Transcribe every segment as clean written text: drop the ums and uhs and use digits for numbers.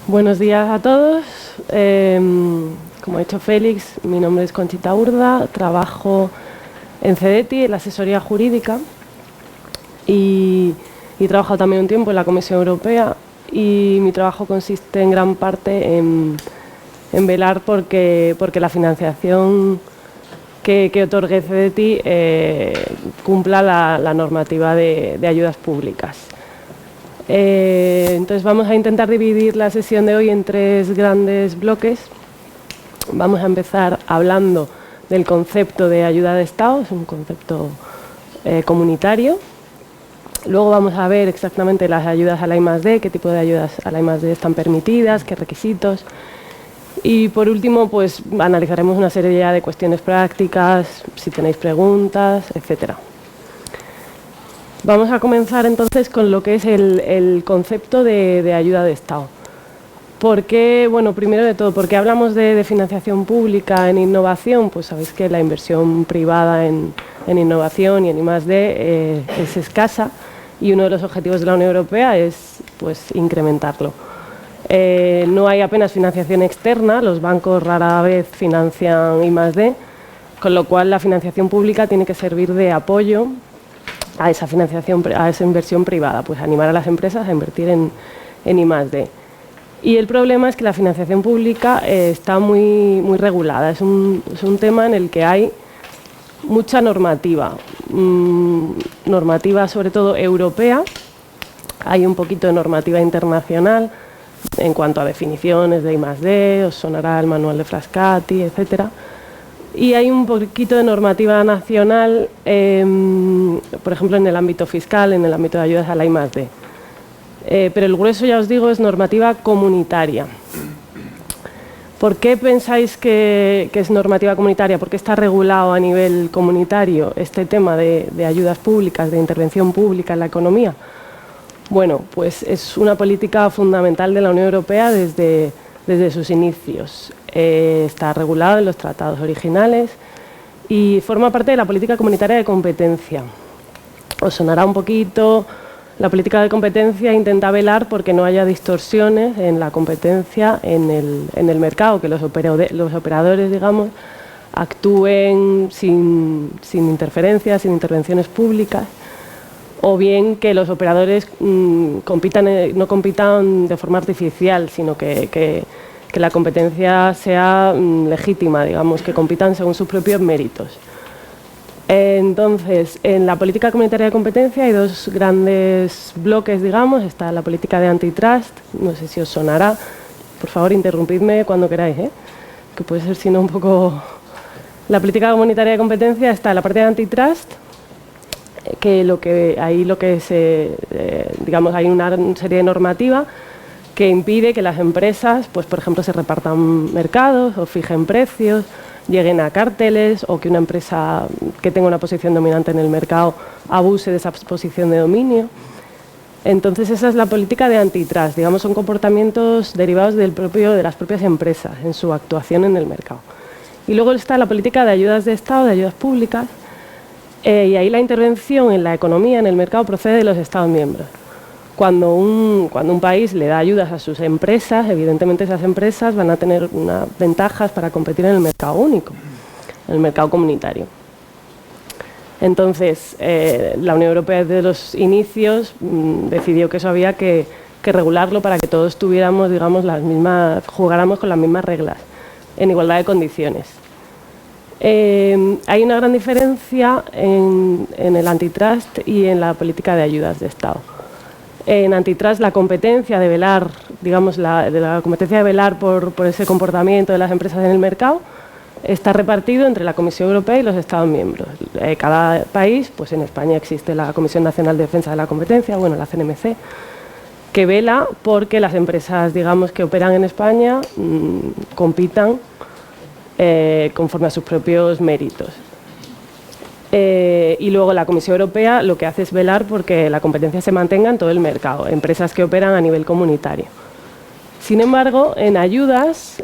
Buenos días a todos. Como ha dicho Félix, mi nombre es Conchita Urda, trabajo en CEDETI, en la asesoría jurídica, y he trabajado también un tiempo en la Comisión Europea, y mi trabajo consiste en gran parte en velar porque la financiación que otorgue CEDETI cumpla la normativa de ayudas públicas. Entonces vamos a intentar dividir la sesión de hoy en tres grandes bloques. Vamos a empezar hablando del concepto de ayuda de Estado, es un concepto comunitario. Luego vamos a ver exactamente las ayudas a la I+D, qué tipo de ayudas a la I+D están permitidas, qué requisitos. Y por último, pues analizaremos una serie ya de cuestiones prácticas, si tenéis preguntas, etcétera. Vamos a comenzar entonces con lo que es el concepto de ayuda de Estado. ¿Por qué? Bueno, primero de todo, ¿por qué hablamos de financiación pública en innovación? Pues sabéis que la inversión privada en innovación y en I+D es escasa, y uno de los objetivos de la Unión Europea es pues incrementarlo. No hay apenas financiación externa, los bancos rara vez financian I+D, con lo cual la financiación pública tiene que servir de apoyo a esa financiación, a esa inversión privada, pues animar a las empresas a invertir en I+D. Y el problema es que la financiación pública está muy regulada, es un tema en el que hay mucha normativa, normativa sobre todo europea, hay un poquito de normativa internacional en cuanto a definiciones de I+D, os sonará el manual de Frascati, etcétera. Y hay un poquito de normativa nacional, por ejemplo, en el ámbito fiscal, en el ámbito de ayudas a la I+D. Pero el grueso, ya os digo, es normativa comunitaria. ¿Por qué pensáis que es normativa comunitaria? ¿Por qué está regulado a nivel comunitario este tema de ayudas públicas, de intervención pública en la economía? Bueno, pues es una política fundamental de la Unión Europea desde sus inicios. Está regulado en los tratados originales y forma parte de la política comunitaria de competencia. Os sonará un poquito. La política de competencia intenta velar porque no haya distorsiones en la competencia en el mercado, que los operadores, digamos, actúen sin interferencias, sin intervenciones públicas, o bien que los operadores no compitan de forma artificial, sino que la competencia sea legítima, digamos, que compitan según sus propios méritos. Entonces, en la política comunitaria de competencia hay dos grandes bloques, digamos. Está la política de antitrust, no sé si os sonará, por favor interrumpidme cuando queráis, que puede ser si no un poco... La política comunitaria de competencia está en la parte de antitrust, digamos, hay una serie de normativa que impide que las empresas, pues por ejemplo, se repartan mercados o fijen precios, lleguen a cárteles, o que una empresa que tenga una posición dominante en el mercado abuse de esa posición de dominio. Entonces esa es la política de antitrust, digamos, son comportamientos derivados de las propias empresas en su actuación en el mercado. Y luego está la política de ayudas de Estado, de ayudas públicas, y ahí la intervención en la economía, en el mercado, procede de los Estados miembros. Cuando un país le da ayudas a sus empresas, evidentemente esas empresas van a tener unas ventajas para competir en el mercado único, en el mercado comunitario. Entonces, la Unión Europea desde los inicios decidió que eso había que regularlo para que todos tuviéramos, digamos, jugáramos con las mismas reglas, en igualdad de condiciones. Hay una gran diferencia en el antitrust y en la política de ayudas de Estado. En antitrust, la competencia de velar, digamos, la competencia de velar por ese comportamiento de las empresas en el mercado está repartido entre la Comisión Europea y los Estados miembros. Cada país, pues en España existe la Comisión Nacional de Defensa de la Competencia, bueno, la CNMC, que vela porque las empresas, digamos, que operan en España compitan conforme a sus propios méritos. Y luego la Comisión Europea lo que hace es velar porque la competencia se mantenga en todo el mercado, empresas que operan a nivel comunitario. Sin embargo, en ayudas,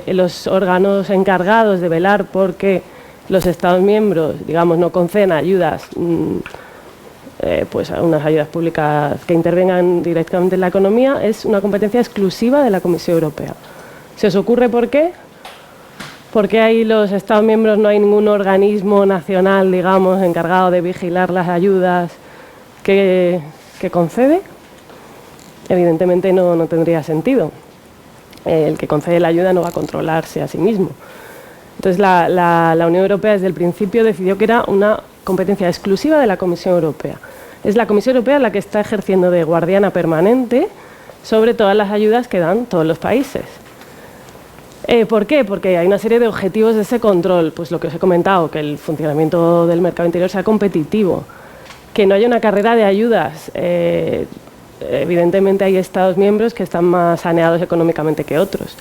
los órganos encargados de velar porque los Estados miembros, digamos, no concedan ayudas pues unas ayudas públicas que intervengan directamente en la economía, es una competencia exclusiva de la Comisión Europea. ¿Se os ocurre por qué? Porque ahí los Estados miembros no hay ningún organismo nacional, digamos, encargado de vigilar las ayudas que concede. Evidentemente no tendría sentido. El que concede la ayuda no va a controlarse a sí mismo. Entonces la Unión Europea desde el principio decidió que era una competencia exclusiva de la Comisión Europea. Es la Comisión Europea la que está ejerciendo de guardiana permanente sobre todas las ayudas que dan todos los países. ¿Por qué? Porque hay una serie de objetivos de ese control, pues lo que os he comentado, que el funcionamiento del mercado interior sea competitivo, que no haya una carrera de ayudas. Evidentemente hay Estados miembros que están más saneados económicamente que otros.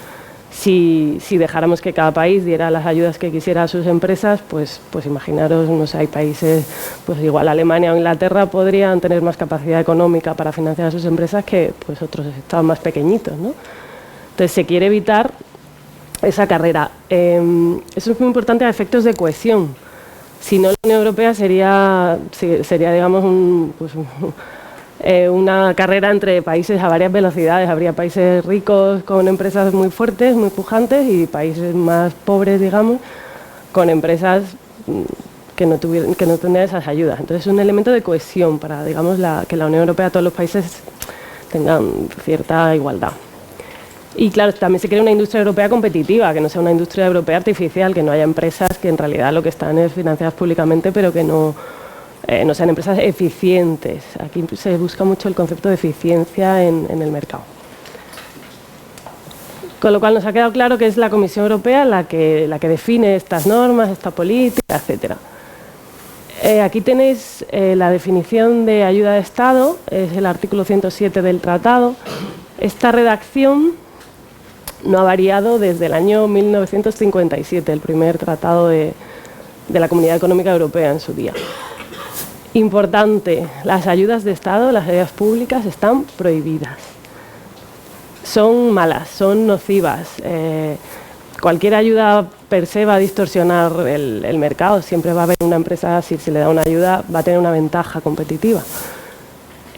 Si dejáramos que cada país diera las ayudas que quisiera a sus empresas, pues imaginaros, no sé, hay países, pues igual Alemania o Inglaterra podrían tener más capacidad económica para financiar a sus empresas que pues otros estados más pequeñitos, ¿no? Entonces se quiere evitar esa carrera. Eso es muy importante a efectos de cohesión. Si no, la Unión Europea sería digamos, una carrera entre países a varias velocidades. Habría países ricos con empresas muy fuertes, muy pujantes, y países más pobres, digamos, con empresas que no tendrían esas ayudas. Entonces es un elemento de cohesión para, digamos, que la Unión Europea, todos los países tengan cierta igualdad. Y claro, también se quiere una industria europea competitiva, que no sea una industria europea artificial, que no haya empresas que en realidad lo que están es financiadas públicamente, pero que no sean empresas eficientes. Aquí se busca mucho el concepto de eficiencia en el mercado. Con lo cual nos ha quedado claro que es la Comisión Europea la que define estas normas, esta política, etc. Aquí tenéis la definición de ayuda de Estado, es el artículo 107 del tratado. Esta redacción no ha variado desde el año 1957, el primer tratado de la Comunidad Económica Europea en su día. Importante, las ayudas de Estado, las ayudas públicas están prohibidas. Son malas, son nocivas. Cualquier ayuda per se va a distorsionar el mercado. Siempre va a haber una empresa, si se le da una ayuda, va a tener una ventaja competitiva.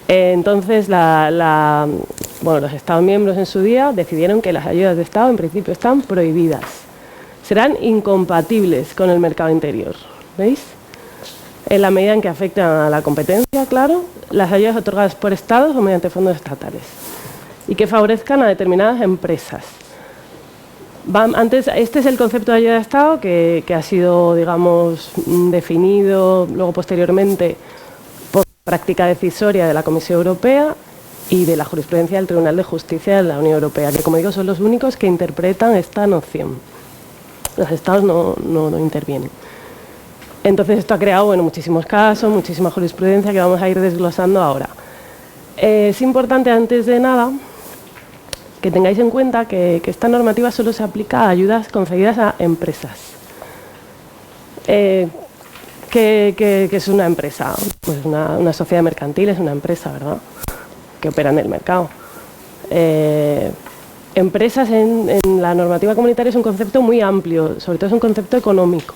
Entonces, los Estados miembros en su día decidieron que las ayudas de Estado en principio están prohibidas. Serán incompatibles con el mercado interior. ¿Veis? En la medida en que afectan a la competencia, claro, las ayudas otorgadas por Estados o mediante fondos estatales, y que favorezcan a determinadas empresas. Este es el concepto de ayuda de Estado que ha sido, digamos, definido luego posteriormente por práctica decisoria de la Comisión Europea y de la jurisprudencia del Tribunal de Justicia de la Unión Europea, que, como digo, son los únicos que interpretan esta noción. Los Estados no intervienen. Entonces esto ha creado muchísimos casos, muchísima jurisprudencia que vamos a ir desglosando ahora. Es importante, antes de nada, que tengáis en cuenta que esta normativa solo se aplica a ayudas concedidas a empresas. ¿Qué es una empresa? Pues una sociedad mercantil es una empresa, ¿verdad?, que opera en el mercado. Empresas en la normativa comunitaria es un concepto muy amplio, sobre todo es un concepto económico.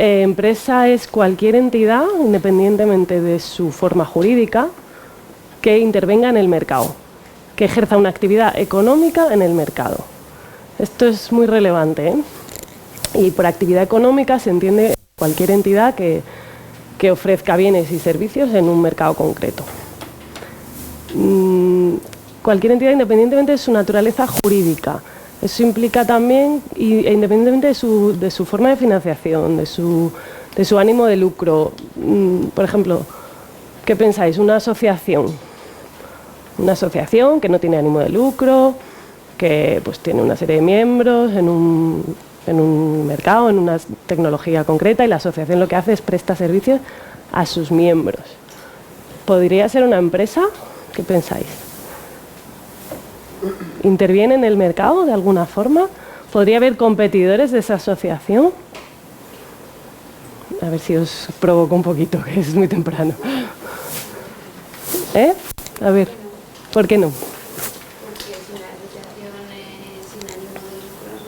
Empresa es cualquier entidad, independientemente de su forma jurídica, que intervenga en el mercado, que ejerza una actividad económica en el mercado. Esto es muy relevante, ¿eh? Y por actividad económica se entiende cualquier entidad que ofrezca bienes y servicios en un mercado concreto. Cualquier entidad, independientemente de su naturaleza jurídica. Eso implica también, independientemente de su forma de financiación, de su ánimo de lucro. Por ejemplo, ¿qué pensáis? Una asociación que no tiene ánimo de lucro, que pues tiene una serie de miembros en un mercado, en una tecnología concreta, y la asociación lo que hace es prestar servicios a sus miembros. ¿Podría ser una empresa? ¿Qué pensáis? ¿Interviene en el mercado de alguna forma? ¿Podría haber competidores de esa asociación? A ver si os provoco un poquito, que es muy temprano. A ver, ¿por qué no? Porque si la asociación es sin ánimo de lucro,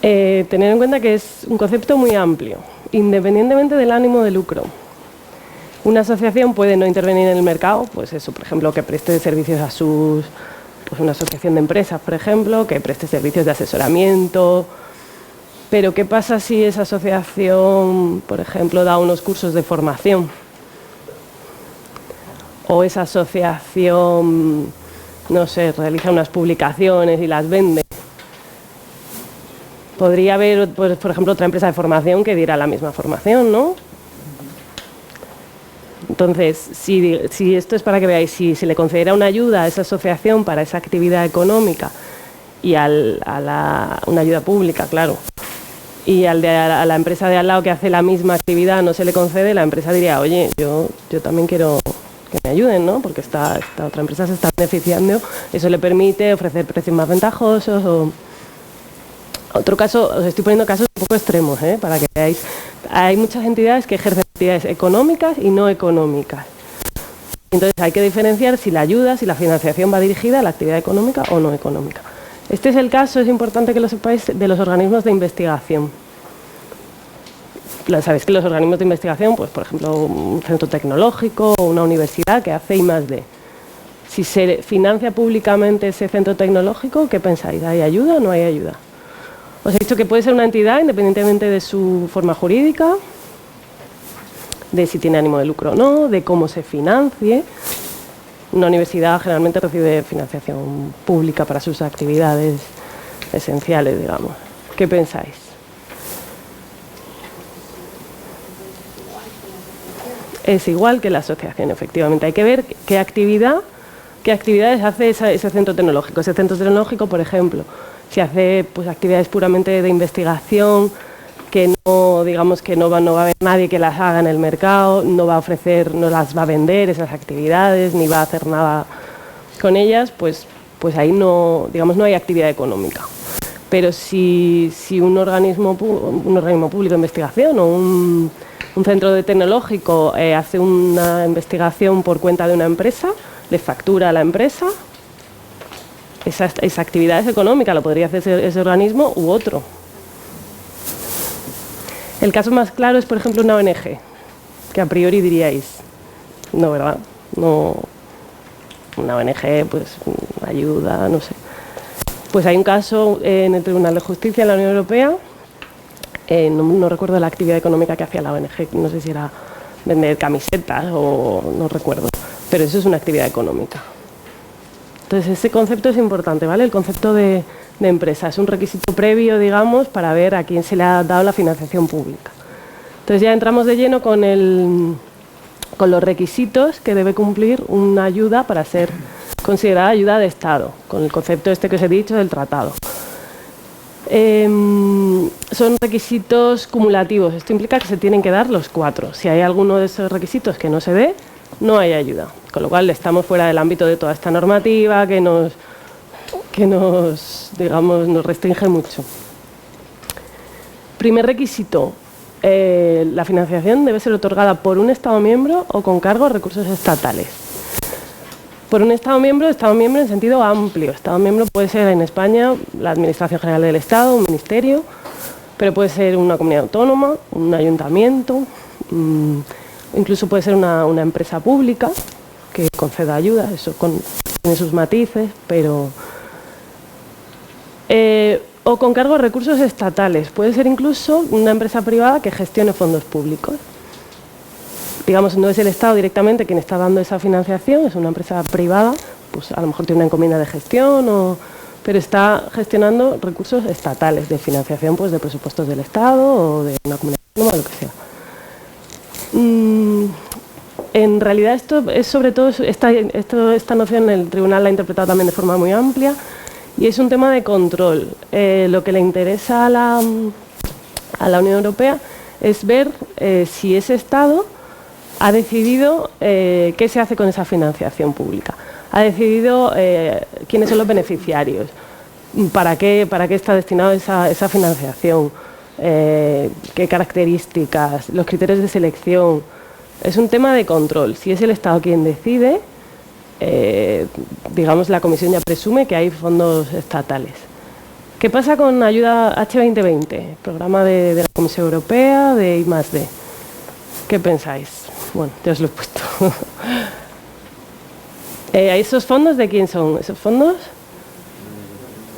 Tener en cuenta que es un concepto muy amplio. independientemente del ánimo de lucro. Una asociación puede no intervenir en el mercado, pues eso, por ejemplo, que preste servicios a sus... Pues una asociación de empresas, por ejemplo, que preste servicios de asesoramiento. Pero ¿qué pasa si esa asociación, por ejemplo, da unos cursos de formación? O esa asociación, no sé, realiza unas publicaciones y las vende. Podría haber, pues, por ejemplo, otra empresa de formación que diera la misma formación, ¿no? Entonces, si esto es para que veáis, si se le concediera una ayuda a esa asociación para esa actividad económica y una ayuda pública, claro, y a la empresa de al lado que hace la misma actividad no se le concede, la empresa diría, oye, yo también quiero que me ayuden, ¿no? Porque esta otra empresa se está beneficiando, eso le permite ofrecer precios más ventajosos o... Otro caso, os estoy poniendo casos un poco extremos, para que veáis. Hay muchas entidades que ejercen actividades económicas y no económicas. Entonces hay que diferenciar si la ayuda, si la financiación va dirigida a la actividad económica o no económica. Este es el caso, es importante que lo sepáis, de los organismos de investigación. Sabéis que los organismos de investigación, pues por ejemplo, un centro tecnológico o una universidad que hace I+D. Si se financia públicamente ese centro tecnológico, ¿qué pensáis? ¿Hay ayuda o no hay ayuda? Os he dicho que puede ser una entidad independientemente de su forma jurídica, de si tiene ánimo de lucro o no, de cómo se financie. Una universidad generalmente recibe financiación pública para sus actividades esenciales, digamos. ¿Qué pensáis? Es igual que la asociación, efectivamente. Hay que ver qué actividades hace ese centro tecnológico. Ese centro tecnológico, por ejemplo, si hace pues actividades puramente de investigación, que no, digamos que no va a haber nadie que las haga en el mercado, no va a ofrecer, no las va a vender esas actividades, ni va a hacer nada con ellas, pues ahí no, digamos, no hay actividad económica. Pero si un organismo público de investigación o un centro tecnológico hace una investigación por cuenta de una empresa, le factura a la empresa, esa actividad es económica, lo podría hacer ese organismo u otro. El caso más claro es, por ejemplo, una ONG, que a priori diríais, no, ¿verdad? No, una ONG, pues ayuda, no sé. Pues hay un caso en el Tribunal de Justicia de la Unión Europea, no recuerdo la actividad económica que hacía la ONG, no sé si era vender camisetas o no recuerdo, pero eso es una actividad económica. Entonces, ese concepto es importante, ¿vale? El concepto de empresa es un requisito previo, digamos, para ver a quién se le ha dado la financiación pública. Entonces, ya entramos de lleno con los requisitos que debe cumplir una ayuda para ser considerada ayuda de Estado, con el concepto este que os he dicho del tratado. Son requisitos cumulativos, esto implica que se tienen que dar los 4. Si hay alguno de esos requisitos que no se dé, no hay ayuda, con lo cual estamos fuera del ámbito de toda esta normativa que nos restringe mucho. Primer requisito, la financiación debe ser otorgada por un Estado miembro o con cargo a recursos estatales. Por un Estado miembro en sentido amplio. Estado miembro puede ser en España la Administración General del Estado, un ministerio, pero puede ser una comunidad autónoma, un ayuntamiento, incluso puede ser una empresa pública que conceda ayuda, eso tiene sus matices, pero... o con cargo a recursos estatales, puede ser incluso una empresa privada que gestione fondos públicos. Digamos, no es el Estado directamente quien está dando esa financiación, es una empresa privada, pues a lo mejor tiene una encomienda de gestión, pero está gestionando recursos estatales de financiación, pues de presupuestos del Estado o de una comunidad autónoma, lo que sea. En realidad esto es sobre todo, esta noción el tribunal la ha interpretado también de forma muy amplia y es un tema de control. Lo que le interesa a la Unión Europea es ver si ese Estado ha decidido qué se hace con esa financiación pública, ha decidido quiénes son los beneficiarios, para qué está destinado esa financiación, qué características, los criterios de selección. Es un tema de control. Si es el Estado quien decide, digamos, la Comisión ya presume que hay fondos estatales. ¿Qué pasa con ayuda H2020, programa de la Comisión Europea de I+D? ¿Qué pensáis? Bueno, ya os lo he puesto. ¿Esos fondos de quién son? ¿Esos fondos?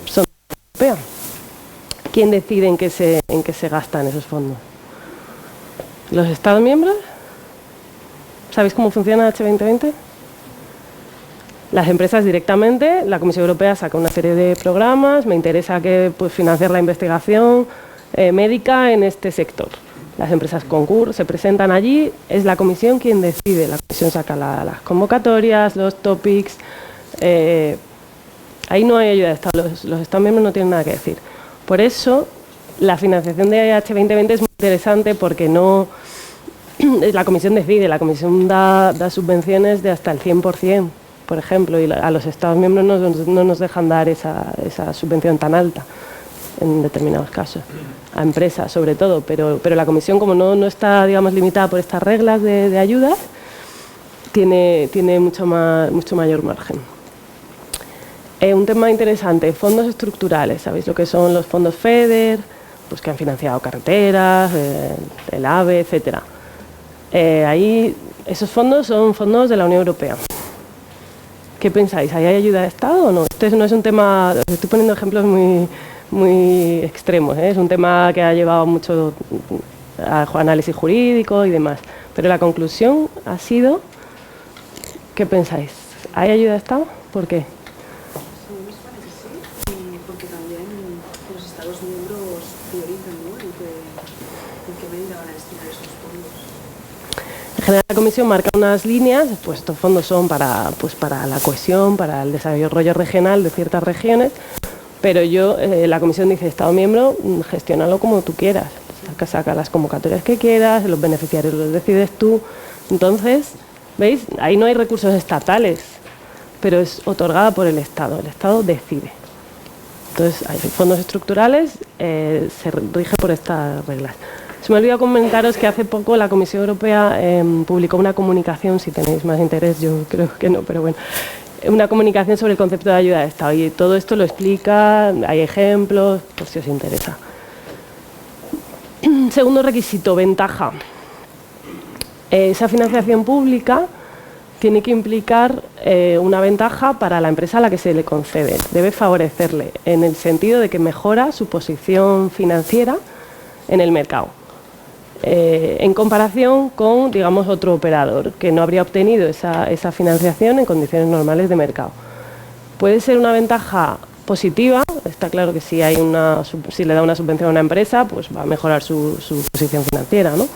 Son de la Unión Europea. ¿Quién decide en qué se gastan esos fondos? ¿Los Estados miembros? ¿Sabéis cómo funciona H2020? Las empresas directamente, la Comisión Europea saca una serie de programas, me interesa financiar la investigación médica en este sector. Las empresas se presentan allí, es la Comisión quien decide, la Comisión saca las convocatorias, los topics, ahí no hay ayuda de Estado, los Estados miembros no tienen nada que decir. Por eso, la financiación de H2020 es muy interesante porque no... La Comisión decide, la Comisión da subvenciones de hasta el 100%, por ejemplo, y a los Estados miembros no nos dejan dar esa subvención tan alta en determinados casos, a empresas sobre todo, pero la Comisión, como no está, digamos, limitada por estas reglas de ayudas, tiene mucho mayor margen. Un tema interesante, fondos estructurales, ¿sabéis lo que son los fondos FEDER? Pues que han financiado carreteras, el AVE, etcétera. Ahí, esos fondos son fondos de la Unión Europea. ¿Qué pensáis? ¿Ahí hay ayuda de Estado o no? Este no es un tema, os estoy poniendo ejemplos muy extremos, ¿eh? Es un tema que ha llevado mucho análisis jurídico y demás. Pero la conclusión ha sido, ¿qué pensáis? ¿Hay ayuda de Estado? ¿Por qué? Porque también los Estados miembros priorizan, ¿no? en qué medida van a destinar esos fondos. En general, la Comisión marca unas líneas, pues estos fondos son para la cohesión, para el desarrollo regional de ciertas regiones, pero la Comisión dice, Estado miembro, gestiónalo como tú quieras, saca las convocatorias que quieras, los beneficiarios los decides tú. Entonces, ¿veis? Ahí no hay recursos estatales, pero es otorgada por el Estado decide. Entonces, hay fondos estructurales, se rige por estas reglas. Se me olvidó comentaros que hace poco la Comisión Europea publicó una comunicación, si tenéis más interés, yo creo que no, pero bueno, una comunicación sobre el concepto de ayuda de Estado, y todo esto lo explica, hay ejemplos, por si os interesa. Segundo requisito, ventaja. Esa financiación pública tiene que implicar una ventaja para la empresa a la que se le concede. Debe favorecerle en el sentido de que mejora su posición financiera en el mercado. En comparación con, digamos, otro operador que no habría obtenido esa financiación en condiciones normales de mercado. Puede ser una ventaja positiva, está claro que si le da una subvención a una empresa, pues va a mejorar su posición financiera, ¿no?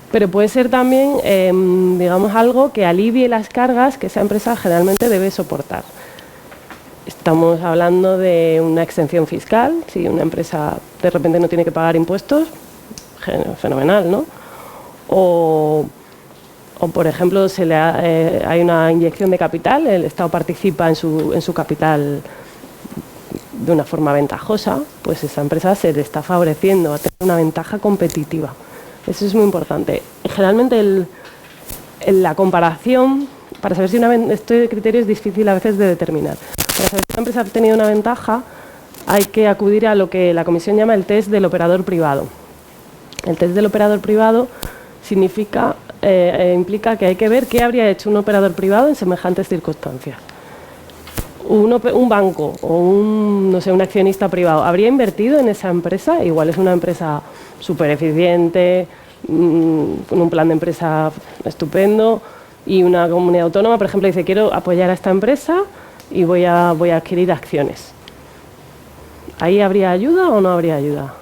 Pero puede ser también, digamos, algo que alivie las cargas que esa empresa generalmente debe soportar. Estamos hablando de una exención fiscal, si una empresa de repente no tiene que pagar impuestos, fenomenal, ¿no? O por ejemplo, hay una inyección de capital, el Estado participa en su capital de una forma ventajosa, pues esa empresa se le está favoreciendo a tener una ventaja competitiva. Eso es muy importante. Generalmente la comparación, para saber si este criterio es difícil a veces de determinar. Para saber si una empresa ha tenido una ventaja, hay que acudir a lo que la Comisión llama el test del operador privado. El test del operador privado implica que hay que ver qué habría hecho un operador privado en semejantes circunstancias. Un banco o un accionista privado habría invertido en esa empresa, igual es una empresa súper eficiente, con un plan de empresa estupendo, y una comunidad autónoma, por ejemplo, dice quiero apoyar a esta empresa y voy a adquirir acciones. ¿Ahí habría ayuda o no habría ayuda?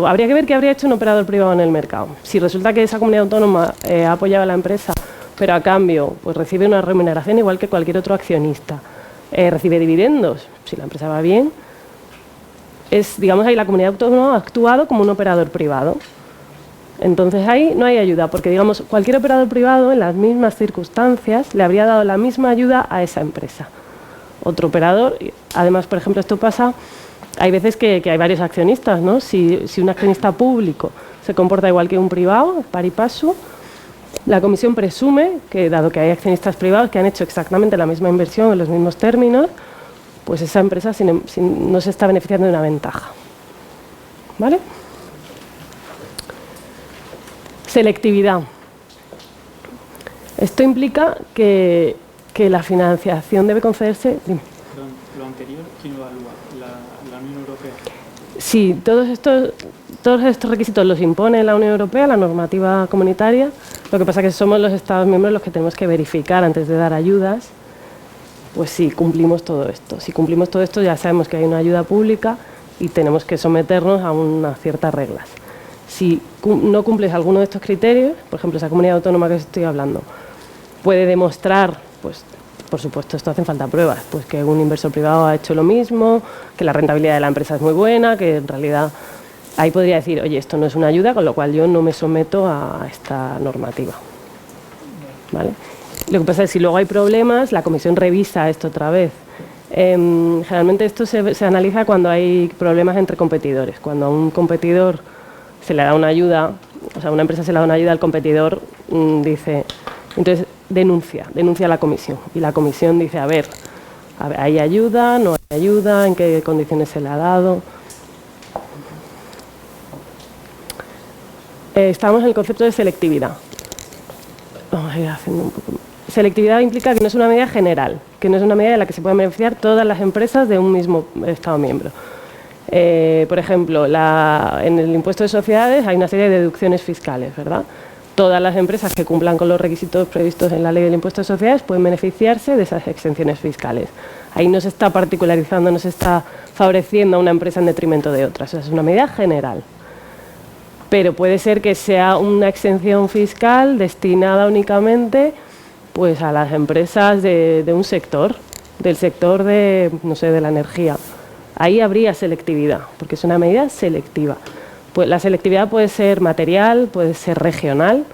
Habría que ver qué habría hecho un operador privado en el mercado. Si resulta que esa comunidad autónoma ha apoyado a la empresa, pero a cambio pues recibe una remuneración igual que cualquier otro accionista, recibe dividendos, si la empresa va bien, digamos, ahí la comunidad autónoma ha actuado como un operador privado. Entonces ahí no hay ayuda, porque digamos, cualquier operador privado en las mismas circunstancias le habría dado la misma ayuda a esa empresa. Otro operador, además, por ejemplo, esto pasa, hay veces que hay varios accionistas, ¿no? Si un accionista público se comporta igual que un privado, pari passu, la Comisión presume que, dado que hay accionistas privados que han hecho exactamente la misma inversión en los mismos términos, pues esa empresa no se está beneficiando de una ventaja. ¿Vale? Selectividad. Esto implica que la financiación debe concederse... Lo anterior, ¿quién lo evalúa? ¿La Unión Europea? Sí, todos estos requisitos los impone la Unión Europea, la normativa comunitaria. Lo que pasa es que somos los Estados miembros los que tenemos que verificar antes de dar ayudas, pues si cumplimos todo esto. Si cumplimos todo esto ya sabemos que hay una ayuda pública y tenemos que someternos a unas ciertas reglas. Si no cumples alguno de estos criterios, por ejemplo, esa comunidad autónoma que os estoy hablando, puede demostrar, pues por supuesto esto hacen falta pruebas, pues que un inversor privado ha hecho lo mismo, que la rentabilidad de la empresa es muy buena, que en realidad ahí podría decir, oye, esto no es una ayuda, con lo cual yo no me someto a esta normativa. ¿Vale? Lo que pasa es que si luego hay problemas, la comisión revisa esto otra vez. Generalmente esto se analiza cuando hay problemas entre competidores. Cuando a un competidor se le da una ayuda, o sea, a una empresa se le da una ayuda al competidor, dice, entonces denuncia a la comisión. Y la comisión dice, a ver, ¿hay ayuda? ¿No hay ayuda? ¿En qué condiciones se le ha dado? Estamos en el concepto de selectividad. Vamos a ir haciendo un poco. Selectividad implica que no es una medida general, que no es una medida de la que se puedan beneficiar todas las empresas de un mismo Estado miembro. Por ejemplo, en el impuesto de sociedades hay una serie de deducciones fiscales, ¿verdad? Todas las empresas que cumplan con los requisitos previstos en la ley del impuesto de sociedades pueden beneficiarse de esas exenciones fiscales. Ahí no se está particularizando, no se está favoreciendo a una empresa en detrimento de otras. O sea, es una medida general. Pero puede ser que sea una exención fiscal destinada únicamente pues, a las empresas de un sector, del sector de, no sé, de la energía. Ahí habría selectividad, porque es una medida selectiva. Pues la selectividad puede ser material, puede ser regional.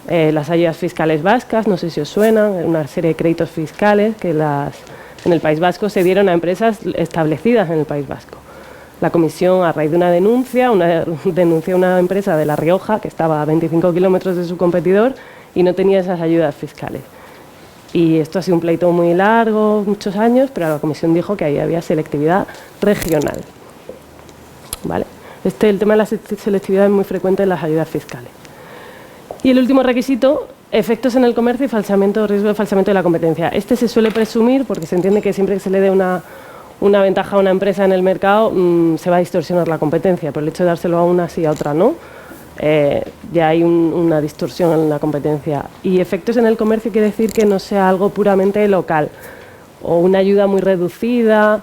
Las ayudas fiscales vascas, no sé si os suenan, una serie de créditos fiscales que en el País Vasco se dieron a empresas establecidas en el País Vasco. La comisión, a raíz de una denuncia, denunció a una empresa de La Rioja que estaba a 25 kilómetros de su competidor y no tenía esas ayudas fiscales. Y esto ha sido un pleito muy largo, muchos años, pero la comisión dijo que ahí había selectividad regional. ¿Vale? El tema de la selectividad es muy frecuente en las ayudas fiscales. Y el último requisito, efectos en el comercio y riesgo de falsamiento de la competencia. Este se suele presumir porque se entiende que siempre que se le dé una ventaja a una empresa en el mercado se va a distorsionar la competencia, por el hecho de dárselo a una sí, a otra no, ya hay una distorsión en la competencia. Y efectos en el comercio quiere decir que no sea algo puramente local o una ayuda muy reducida,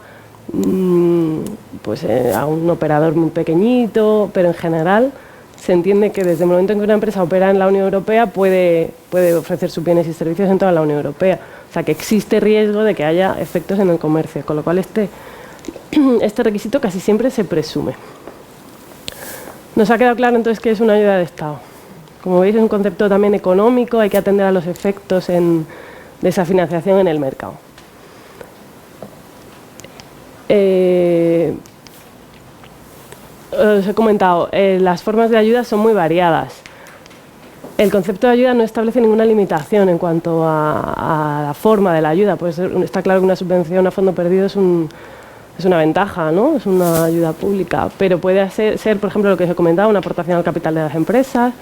pues a un operador muy pequeñito, pero en general se entiende que desde el momento en que una empresa opera en la Unión Europea puede ofrecer sus bienes y servicios en toda la Unión Europea. O sea que existe riesgo de que haya efectos en el comercio, con lo cual este requisito casi siempre se presume. Nos ha quedado claro entonces que es una ayuda de Estado. Como veis es un concepto también económico, hay que atender a los efectos de esa financiación en el mercado. Os he comentado, las formas de ayuda son muy variadas. El concepto de ayuda no establece ninguna limitación en cuanto a la forma de la ayuda. Pues está claro que una subvención a fondo perdido es una ventaja, ¿no? Es una ayuda pública, pero puede ser, por ejemplo, lo que os he comentado, una aportación al capital de las empresas,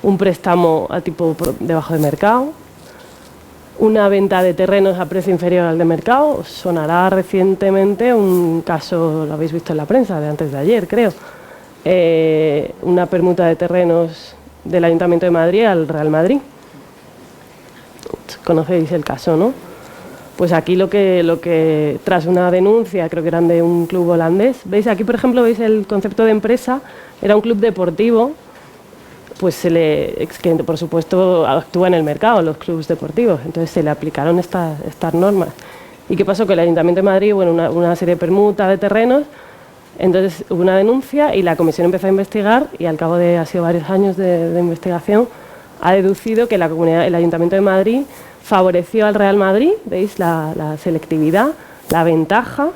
un préstamo a tipo debajo de mercado, una venta de terrenos a precio inferior al de mercado. Os sonará recientemente un caso, lo habéis visto en la prensa, de antes de ayer, creo, una permuta de terrenos del Ayuntamiento de Madrid al Real Madrid. Conocéis el caso, ¿no? Pues aquí lo que tras una denuncia, creo que eran de un club holandés, veis aquí por ejemplo, veis el concepto de empresa, era un club deportivo, pues que por supuesto actúa en el mercado, los clubes deportivos, entonces se le aplicaron estas normas. ¿Y qué pasó? Que el Ayuntamiento de Madrid, bueno, una serie de permutas de terrenos, entonces hubo una denuncia y la comisión empezó a investigar y al cabo de, ha sido varios años de investigación, ha deducido que el Ayuntamiento de Madrid favoreció al Real Madrid, veis la selectividad, la ventaja,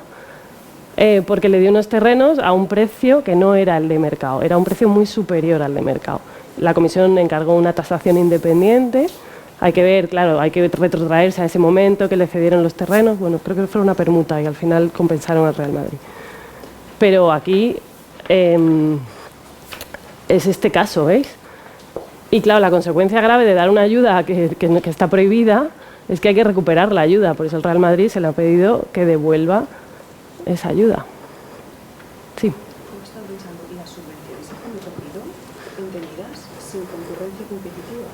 porque le dio unos terrenos a un precio que no era el de mercado, era un precio muy superior al de mercado. La comisión encargó una tasación independiente Hay que ver, claro, hay que retrotraerse a ese momento que le cedieron los terrenos. Bueno, creo que fue una permuta y al final compensaron al Real Madrid. Pero aquí es este caso, ¿veis? Y claro, la consecuencia grave de dar una ayuda que está prohibida es que hay que recuperar la ayuda. Por eso el Real Madrid se le ha pedido que devuelva esa ayuda. Sí. ¿Cómo estás pensando? ¿Las subvenciones se han recogido entendidas sin concurrencia competitiva?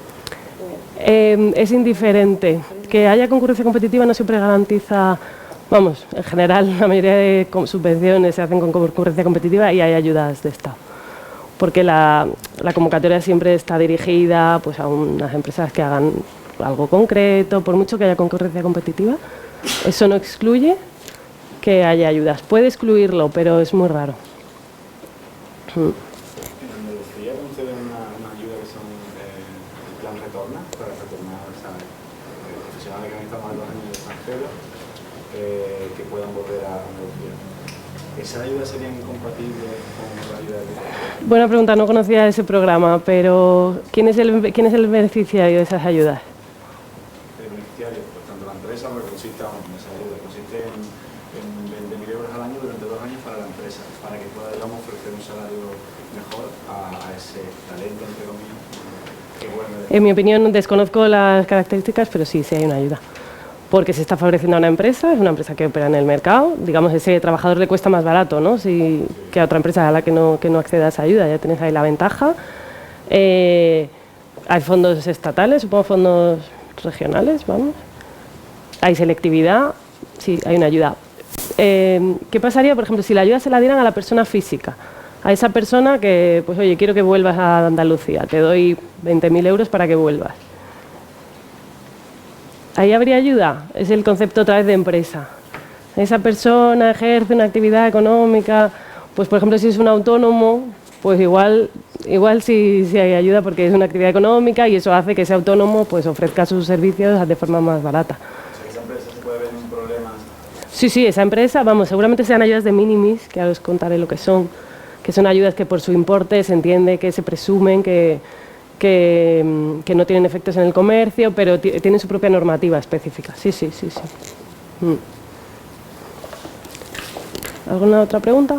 Es indiferente. Que haya concurrencia competitiva no siempre garantiza, vamos, en general la mayoría de subvenciones se hacen con concurrencia competitiva y hay ayudas de Estado. Porque la convocatoria siempre está dirigida pues, a unas empresas que hagan algo concreto, por mucho que haya concurrencia competitiva. Eso no excluye que haya ayudas. Puede excluirlo, pero es muy raro. En Andalucía conceden una ayuda que son el plan Retorna, para retornar, ¿sabes? Profesionales que han estado más de 2 años en el extranjero, que puedan volver a Andalucía. ¿Esas ayudas serían incompatibles con la ayuda de... Buena pregunta, no conocía ese programa, pero ¿quién es el beneficiario de esas ayudas? El beneficiario, pues tanto la empresa, porque consiste en 20.000 euros al año durante 2 años para la empresa, para que pueda, digamos, ofrecer un salario mejor a ese talento, entre comillas, que vuelve. En mi opinión, desconozco las características, pero sí hay una ayuda. Porque se está favoreciendo a una empresa, es una empresa que opera en el mercado, digamos, ese trabajador le cuesta más barato, ¿no? Que a otra empresa a la que no acceda a esa ayuda, ya tienes ahí la ventaja. Hay fondos estatales, supongo fondos regionales, vamos. Hay selectividad, sí, hay una ayuda. ¿Qué pasaría, por ejemplo, si la ayuda se la dieran a la persona física? A esa persona que, pues oye, quiero que vuelvas a Andalucía, te doy 20.000 euros para que vuelvas. ¿Ahí habría ayuda? Es el concepto otra vez de empresa. Esa persona ejerce una actividad económica, pues por ejemplo si es un autónomo, pues igual sí hay ayuda porque es una actividad económica y eso hace que ese autónomo pues ofrezca sus servicios de forma más barata. O sea, esa empresa se puede ver en problemas. Sí, esa empresa, vamos, seguramente sean ayudas de minimis, que ahora os contaré lo que son ayudas que por su importe se entiende que se presumen que no tienen efectos en el comercio, pero tienen su propia normativa específica. Sí. ¿Alguna otra pregunta?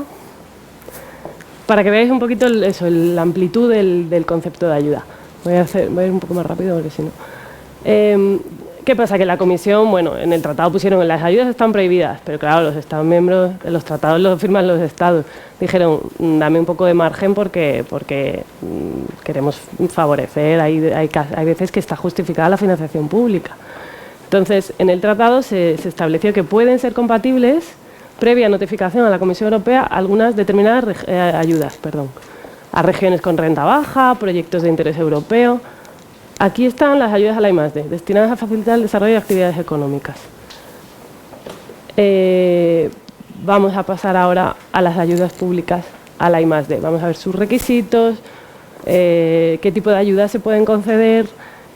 Para que veáis un poquito la amplitud del concepto de ayuda. Voy a ir un poco más rápido porque si no... ¿Qué pasa? Que la Comisión, bueno, en el tratado pusieron las ayudas están prohibidas, pero claro, los Estados miembros, los tratados los firman los Estados. Dijeron, dame un poco de margen porque queremos favorecer, hay veces que está justificada la financiación pública. Entonces, en el tratado se estableció que pueden ser compatibles, previa notificación a la Comisión Europea, algunas determinadas ayudas, a regiones con renta baja, proyectos de interés europeo. Aquí están las ayudas a la I+D, destinadas a facilitar el desarrollo de actividades económicas. Vamos a pasar ahora a las ayudas públicas a la I+D. Vamos a ver sus requisitos, qué tipo de ayudas se pueden conceder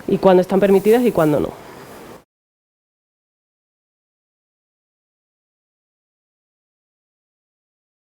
y cuándo están permitidas y cuándo no.